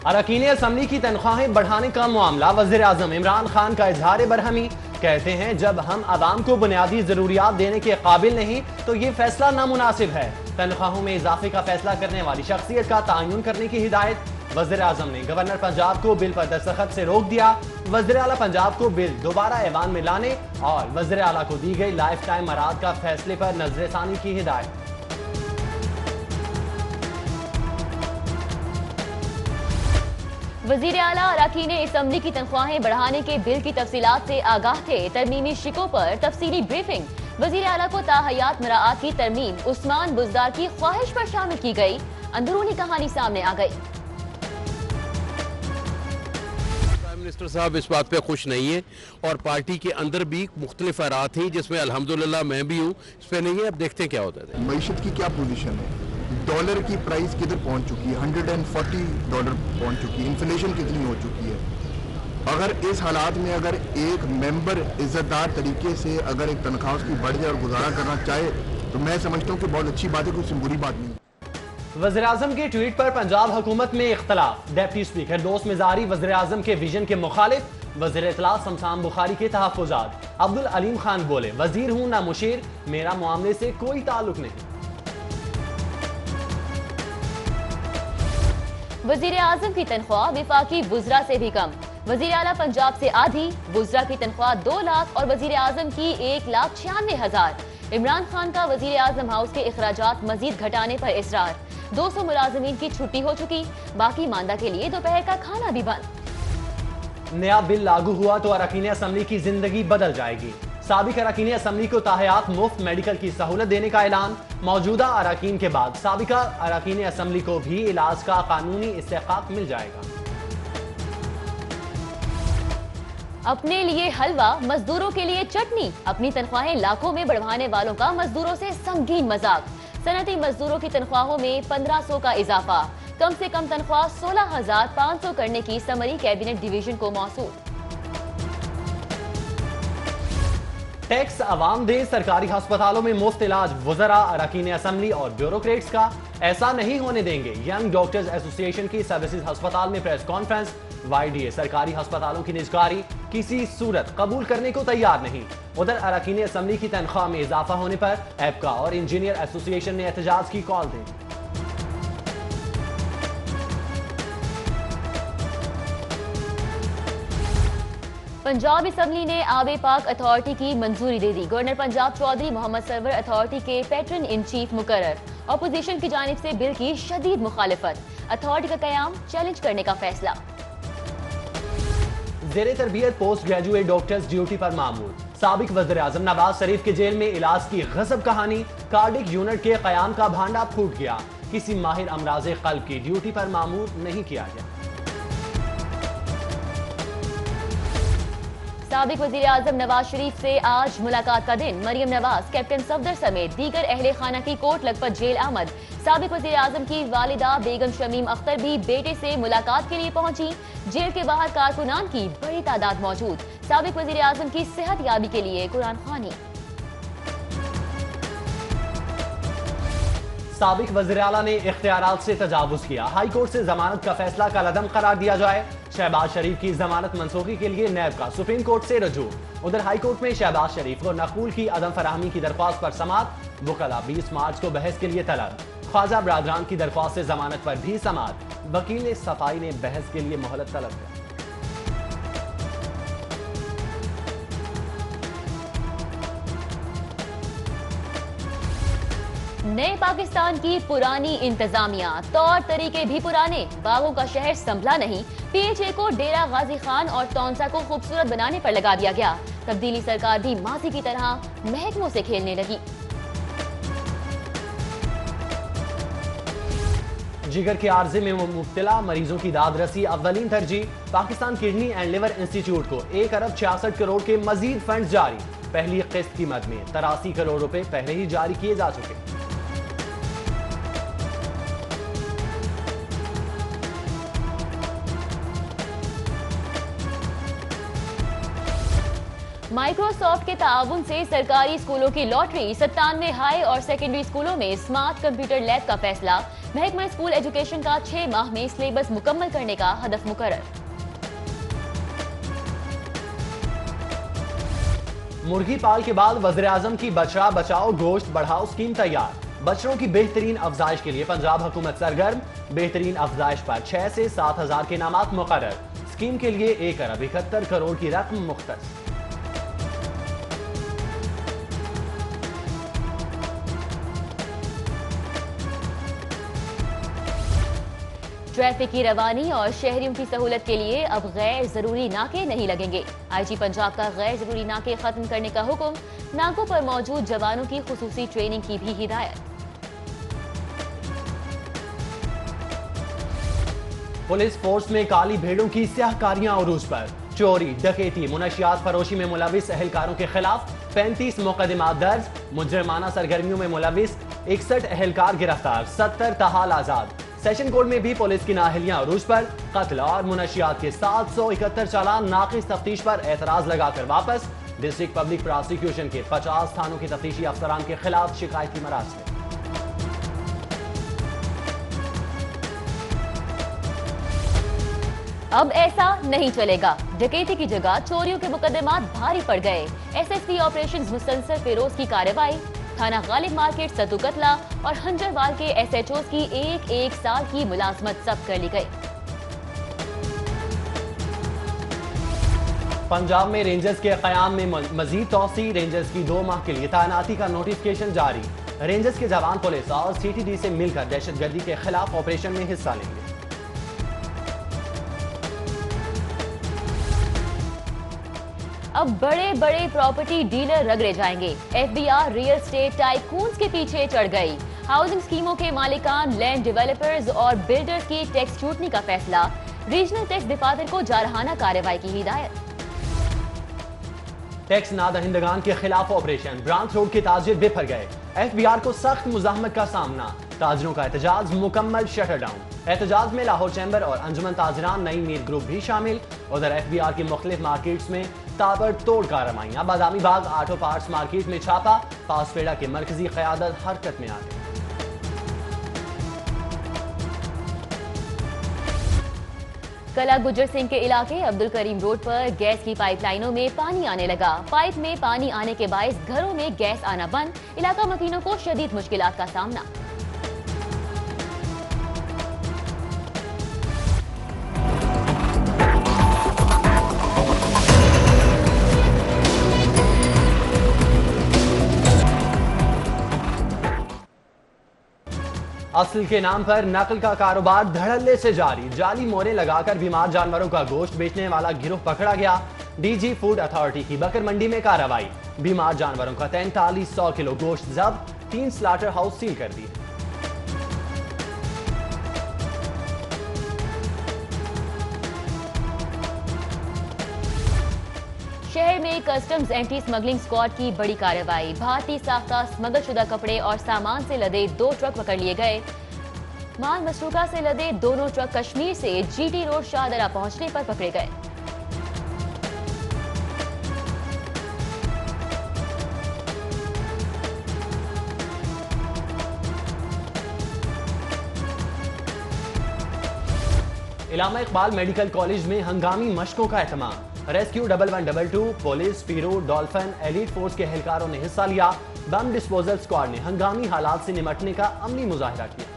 अरकान असम्बली की तनख्वाहें बढ़ाने का मामला, वज़ीर आज़म इमरान खान का इजहार बरहमी। कहते हैं जब हम आवाम को बुनियादी जरूरियात देने के काबिल नहीं तो ये फैसला नामुनासिब है। तनख्वाहों में इजाफे का फैसला करने वाली शख्सियत का तयन करने की हिदायत। वज़ीर आज़म ने गवर्नर पंजाब को बिल पर दस्तखत से रोक दिया। वज़ीर आला पंजाब को बिल दोबारा ऐवान में लाने और वज़ीर आला को दी गई लाइफ टाइम मराद का फैसले पर नजरसानी की हिदायत। वज़ीर आला अरकान असम्बली की तनख्वाहें बढ़ाने के बिल की तफसीलात से आगाह थे। तरमीमी शिकों पर तफसीली ब्रीफिंग। वज़ीर आला को ताहयात मराआत की तरमीम उस्मान बुज़दार की ख्वाहिश पर शामिल की गई। अंदरूनी कहानी सामने आ गई। प्राइम मिनिस्टर साहब इस बात पे खुश नहीं है और पार्टी के अंदर भी मुख्तलिफ आरात हैं जिसमें अल्हम्दुलिल्लाह मैं भी हूँ, इस पर नहीं है। अब देखते हैं क्या होता है। मईशत की क्या पोजीशन है, डॉलर की प्राइस किधर पहुंच चुकी है, $140 पहुंच चुकी है, इन्फ्लेशन कितनी हो चुकी है। अगर इस हालात में अगर एक मेंबर इज्जतदार तरीके से अगर एक तनख्वाह उसकी बढ़ जाए और गुजारा करना चाहे तो मैं समझता हूँ कि बहुत अच्छी बात है, कुछ बुरी बात नहीं। वज़ीर आज़म के ट्वीट पर पंजाब हुकूमत में इख्तलाफ। डिप्टी स्पीकर दोस्त मिजारी वज़ीर आज़म के विजन के मुखालिफ। वज़ीर इत्तला शमशान बुखारी के तहफ़्फ़ुज़ात। अब्दुल अलीम खान बोले वज़ीर हूँ ना मुशीर, मेरा मामले से कोई ताल्लुक नहीं। वज़ीर आज़म की तनख्वाह विफाकी वुज़रा से भी कम। वज़ीर आला पंजाब से आधी, वुज़रा की तनख्वाह 2 लाख और वज़ीर आज़म की 1,96,000। इमरान खान का वज़ीर आज़म हाउस के अखराजात मजीद घटाने पर इसरार। 200 मुलाजिमीन की छुट्टी हो चुकी, बाकी मानदा के लिए दोपहर का खाना भी बंद। नया बिल लागू हुआ तो अरकान असम्बली की जिंदगी बदल जाएगी। साबिक अरकान असम्बली को ताहयात मुफ्त मेडिकल की सहूलत देने का ऐलान। मौजूदा अरकान के बाद साबिका अरकान असम्बली को भी इलाज का कानूनी इस्तेहकाक मिल जाएगा। अपने लिए हलवा, मजदूरों के लिए चटनी। अपनी तनख्वाहें लाखों में बढ़वाने वालों का मजदूरों से संगीन मजाक। सनती मजदूरों की तनख्वाहों में 1500 का इजाफा। कम से कम तनख्वाह 16,500 करने की समरी कैबिनेट डिवीजन को मौसूल। टैक्स अवाम दे, सरकारी अस्पतालों में मुफ्त इलाज। वज़रा अरकान असम्बली और ब्यूरोक्रेट्स का ऐसा नहीं होने देंगे। यंग डॉक्टर्स एसोसिएशन की सर्विसेज अस्पताल में प्रेस कॉन्फ्रेंस। YDA सरकारी अस्पतालों की निजकारी किसी सूरत कबूल करने को तैयार नहीं। उधर अरकान असम्बली की तनख्वाह में इजाफा होने पर एपका और इंजीनियर एसोसिएशन ने एहतजाज की कॉल दी। पंजाब असम्बली ने आबे पाक अथॉरिटी की मंजूरी दे दी। गवर्नर पंजाब चौधरी मोहम्मद सरवर अथॉरिटी के पैट्रन इन चीफ मुकर्रर। अपोजिशन की जानिब से बिल की शदीद मुखालिफत। अथॉरिटी का कयाम चैलेंज करने का फैसला। ज़ेरे तरबियत पोस्ट ग्रेजुएट डॉक्टर्स ड्यूटी पर मामूर। साबिक वज़ीर आज़म नवाज शरीफ के जेल में इलाज की गजब कहानी। कार्डिक यूनिट के कयाम का भांडा फूट गया। किसी माहिर अमराज़े क़ल्ब की ड्यूटी पर मामूर नहीं किया गया। साबिक वज़ीर आज़म नवाज शरीफ से आज मुलाकात का दिन। मरियम नवाज, कैप्टन सफदर समेत दीगर अहले खाना की कोर्ट लखपत जेल आमद। साबिक वज़ीर आज़म की वालिदा बेगम शमीम अख्तर भी बेटे से मुलाकात के लिए पहुंची। जेल के बाहर कारकुनान की बड़ी तादाद मौजूद। साबिक वज़ीर आज़म की सेहत याबी के लिए कुरान ख्वानी। साबिक वज़ीर आला ने इख्तियारात से तजावुज किया। हाई कोर्ट से जमानत का फैसला कलअदम करार दिया जाए। शहबाज शरीफ की जमानत मनसूखी के लिए नैब का सुप्रीम कोर्ट से रजू। उधर हाई कोर्ट में शहबाज शरीफ को नकूल की अदम फराहमी की दरख्वास्त पर समाअत। वकला 20 मार्च को बहस के लिए तलब। ख्वाजा बरादरान की दरख्वास्त से जमानत पर भी समाअत। वकील सफाई ने बहस के लिए मोहलत तलब की। नए पाकिस्तान की पुरानी इंतजामिया, तौर तरीके भी पुराने। बागों का शहर संभला नहीं। PHA को डेरा गाजी खान और तौंसा को खूबसूरत बनाने पर लगा दिया गया। तब्दीली सरकार भी माजी की तरह महकमों से खेलने लगी। जिगर के आर्जे में मुब्तला मरीजों की दाद रसी अव्वलीन तरजीह। Pakistan kidney and liver institute को 1 अरब 66 करोड़ के मजीद फंड जारी। पहली किस्त की मद में 83 करोड़ रुपए पहले ही जारी किए जा चुके। माइक्रोसॉफ्ट के ताउन से सरकारी स्कूलों की लॉटरी, 97 हाई और सेकेंडरी स्कूलों में स्मार्ट कंप्यूटर लैब का फैसला। महकमा स्कूल एजुकेशन का 6 माह में सिलेबस मुकम्मल करने का हदफ मुकर्रर। मुर्गी पाल के बाद वज़ीर-ए-आज़म की बछड़ा बचाओ गोश्त बढ़ाओ स्कीम तैयार। बछड़ों की बेहतरीन अफजाइश के लिए पंजाब हुकूमत सरगर्म। बेहतरीन अफजाइश पर 6 से 7 हजार के इनामात मुकर्रर। स्कीम के लिए 1 अरब 71 करोड़ की रकम मुख्तस। ट्रैफिक की रवानी और शहरियों की सहूलत के लिए अब गैर जरूरी नाके नहीं लगेंगे। आईजी पंजाब का गैर जरूरी नाके खत्म करने का हुक्म। नाकों पर मौजूद जवानों की खुसूसी ट्रेनिंग की भी हिदायत। पुलिस फोर्स में काली भेड़ों की स्याहकारियां उरूज पर। चोरी, डकैती, मुनशियात फरोशी में मुलविस एहलकारों के खिलाफ 35 मुकदमा दर्ज। मुजरमाना सरगर्मियों में मुलविस 61 एहलकार गिरफ्तार, 70 तहाल आजाद। सेशन कोर्ट में भी पुलिस की नाअहलियां उरूज पर। कत्ल और मुनशियात के 771 चालान नाकिस तफ्तीश पर एतराज लगाकर वापस। डिस्ट्रिक्ट पब्लिक प्रोसिक्यूशन के 50 थानों के तफ्तीशी अफसरान के खिलाफ शिकायती मरासले। अब ऐसा नहीं चलेगा। डकैती की जगह चोरियों के मुकदमात भारी पड़ गए। एसएसपी ऑपरेशंस मुस्तनसर फिरोज की कार्रवाई। थाना गालिब मार्केट, सतु कतला और हंजरवाल के एसएचओ की एक साल की मुलाजमत जब्त कर ली गई। पंजाब में रेंजर्स के कयाम में मजीद तौसी। रेंजर्स की 2 माह के लिए तैनाती का नोटिफिकेशन जारी। रेंजर्स के जवान पुलिस और सीटीडी से मिलकर दहशतगर्दी के खिलाफ ऑपरेशन में हिस्सा लेंगे। अब बड़े बड़े प्रॉपर्टी डीलर रगड़े जाएंगे। एफबीआर रियल एस्टेट टाइकून्स के पीछे चढ़ गई। हाउसिंग स्कीमों के मालिकान, लैंड डेवलपर्स और बिल्डर्स की टैक्स छूटने का फैसला। रीजनल टैक्स दफातर को जारहाना कार्रवाई की हिदायत। टैक्स नादहिंदगान के खिलाफ ऑपरेशन। ब्रांच रोड के ताजिर बिफर गए। एफबीआर को सख्त मुजाहमत का सामना। ताजिरों का एहतजाज मुकम्मल शटर डाउन। एहतजाज में लाहौर चैम्बर और अंजुमन ताजिरान नई मीर ग्रुप भी शामिल। उधर एफबीआर की मुख्तलिफ मार्केट्स में ताबड़तोड़ कार्रवाइयां। Badami Bagh auto parts market में छापा। पासपेड़ा की मरकजी क़यादत हरकत में आ गई। कला गुज्जर सिंह के इलाके अब्दुल करीम रोड पर गैस की पाइपलाइनों में पानी आने लगा। पाइप में पानी आने के बायस घरों में गैस आना बंद। इलाका मकीनों को शदीद मुश्किलात का सामना। असल के नाम पर नकल का कारोबार धड़ल्ले से जारी। जाली मोहरें लगाकर बीमार जानवरों का गोश्त बेचने वाला गिरोह पकड़ा गया। डीजी फूड अथॉरिटी की बकर मंडी में कार्रवाई। बीमार जानवरों का 4300 किलो गोश्त जब्त। 3 स्लाटर हाउस सील कर दिए। शहर में कस्टम्स एंटी स्मगलिंग स्क्वाड की बड़ी कार्रवाई। भारतीय साख्ता स्मगल शुदा कपड़े और सामान से लदे 2 ट्रक पकड़ लिए गए। माल मसरूका से लदे दोनों ट्रक कश्मीर से जीटी रोड शाहदरा पहुंचने पर पकड़े गए। इलामा इकबाल मेडिकल कॉलेज में हंगामी मशकों का एहतमाम। रेस्क्यू 1112, पुलिस, पीरो, डॉल्फिन, एलीट फोर्स के एहलकारों ने हिस्सा लिया। बम डिस्पोजल स्क्वाड ने हंगामी हालात से निपटने का अमली मुजाहिरा किया।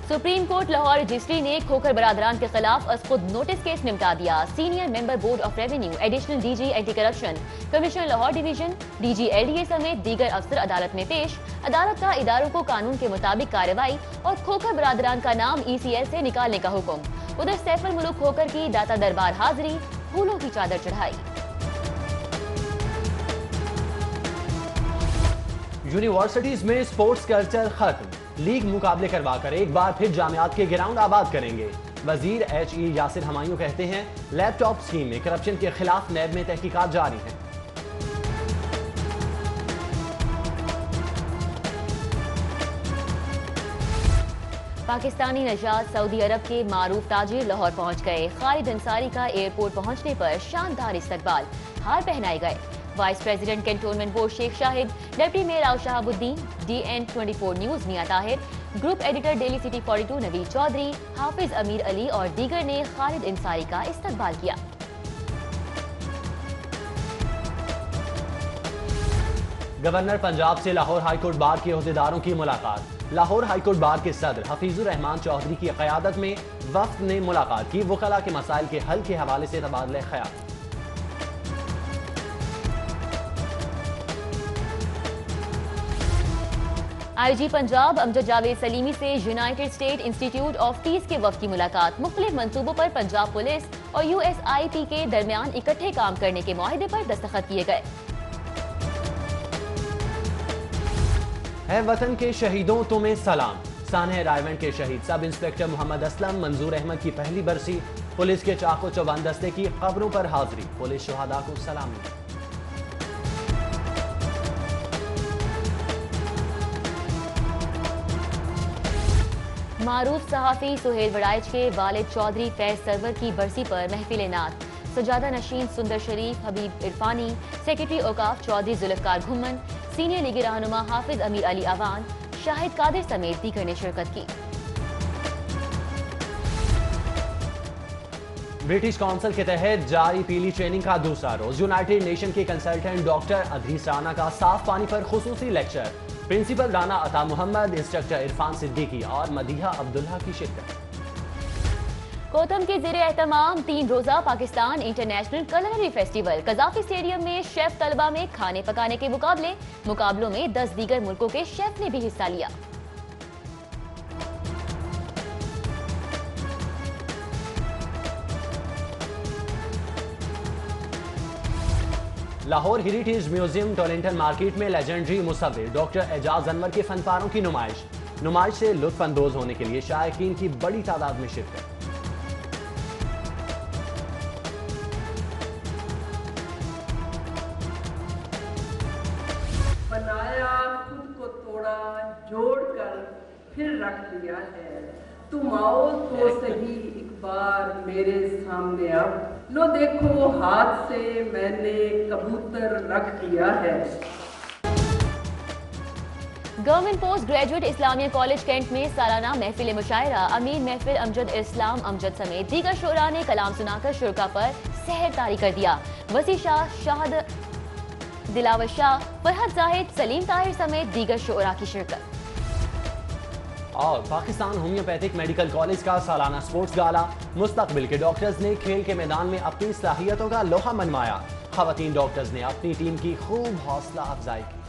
सुप्रीम कोर्ट लाहौर रजिस्ट्री ने खोखर बरादरान के खिलाफ खुद नोटिस केस निपटा दिया। Senior member board of revenue, additional DG anti corruption, commissioner Lahore division, DG LDA समेत दीगर अफसर अदालत में पेश। अदालत का इदारों को कानून के मुताबिक कार्रवाई और खोखर बरादरान का नाम ECL से निकालने का हुक्म। उधर सैफुल मुल्क खोखर की दाता दरबार हाजिरी, फूलों की चादर चढ़ाई। यूनिवर्सिटीज में स्पोर्ट्स कल्चर खत्म। लीग मुकाबले करवाकर एक बार फिर जामियात के ग्राउंड आबाद करेंगे। वजीर HE यासिर हमायूं कहते हैं लैपटॉप स्कीम में करप्शन के खिलाफ नैब में तहकीकात जारी है। पाकिस्तानी नजात सऊदी अरब के मारूफ ताजिर लाहौर पहुंच गए। खालिद अंसारी का एयरपोर्ट पहुंचने पर शानदार इस्तकबाल, हार पहनाए गए। Vice president cantonment board Sheikh Shahid, deputy mayor आउ Shahabuddin, DN24 news Mian Tahir, group editor daily city 42 Naveed Chaudhry, Hafiz Amir Ali और दीगर ने खालिद अंसारी का इस्तकबाल किया। गवर्नर पंजाब से लाहौर हाईकोर्ट बार के ओहदेदारों की मुलाकात। लाहौर हाईकोर्ट बार के सदर हफीजुर रहमान चौधरी की क़यादत में वफ्द ने मुलाकात की। वकला के मसाइल के हल के हवाले से तबादले ख्याल। IG पंजाब अमजद जावेद सलीमी से United state institute of peace के वफ्द की मुलाकात। मुख्तलिफ मंसूबों पर पंजाब पुलिस और USIP के दरमियान इकट्ठे काम करने के मुआहदे पर दस्तखत किए गए। है वतन के शहीदों तुम्हें सलाम। सानह रायवंड के शहीद सब इंस्पेक्टर मोहम्मद असलम मंजूर अहमद की पहली बरसी। पुलिस के चाको चौबंद दस्ते की कब्रों पर हाजिरी। पुलिस शुहदा को सलामी। मारूफ सहाफ़ी सुहेल वड़ाइच के वालिद चौधरी फैज सरवर की बरसी पर महफिल नात। सजादा नशीन सुंदर शरीफ, हबीब इरफानी, सेक्रेटरी औकाफ चौधरी जुल्फकार घुम्मन, सीनियर लीगी रहनुमा हाफिज अमीर अली अवान, शाहिद कादिर समेत दीगर ने शिरकत की। ब्रिटिश काउंसिल के तहत जारी पीली ट्रेनिंग का दूसरा रोज। यूनाइटेड नेशन के कंसल्टेंट डॉक्टर अदरीस राना का साफ पानी पर खुसूसी लेक्चर। प्रिंसिपल राना अता मोहम्मद, इंस्ट्रक्टर इरफान सिद्दीकी और मदीहा अब्दुल्ला की शिरकत। कोतम के ज़ेरे एहतमाम 3 रोजा Pakistan international culinary festival. Gaddafi stadium में शेफ तलबा में खाने पकाने के मुकाबलों में 10 दीगर मुल्कों के शेफ ने भी हिस्सा लिया। लाहौर हेरिटेज म्यूजियम टोलिंटन मार्केट में लेजेंडरी मुसव्विर डॉक्टर एजाज अनवर के फनपारों की नुमाइश से लुत्फ अंदोज होने के लिए शायकीन की बड़ी तादाद में शिरकत। बनाया खुद को तोड़ा, जोड़कर फिर रख दिया है। तुम आओ तो सही एक बार मेरे सामने, अब लो देखो हाथ से मैंने कबूतर रख दिया है। Government post graduate Islamia college cantt में सालाना महफिल मुशायरा। अमीर महफिल अमजद इस्लाम अमजद समेत दीगर शोरा ने कलाम सुनाकर शुरा पर सहर तारी कर दिया। वसी शाह, शाहद दिलावर शाह, फरहत जाहिद, सलीम ताहिर समेत दीगर शोरा की शिरकत। और पाकिस्तान होम्योपैथिक मेडिकल कॉलेज का सालाना स्पोर्ट्स गाला। मुस्तकबिल के डॉक्टर्स ने खेल के मैदान में अपनी सलाहियतों का लोहा मनवाया। खवातीन डॉक्टर्स ने अपनी टीम की खूब हौसला अफजाई की।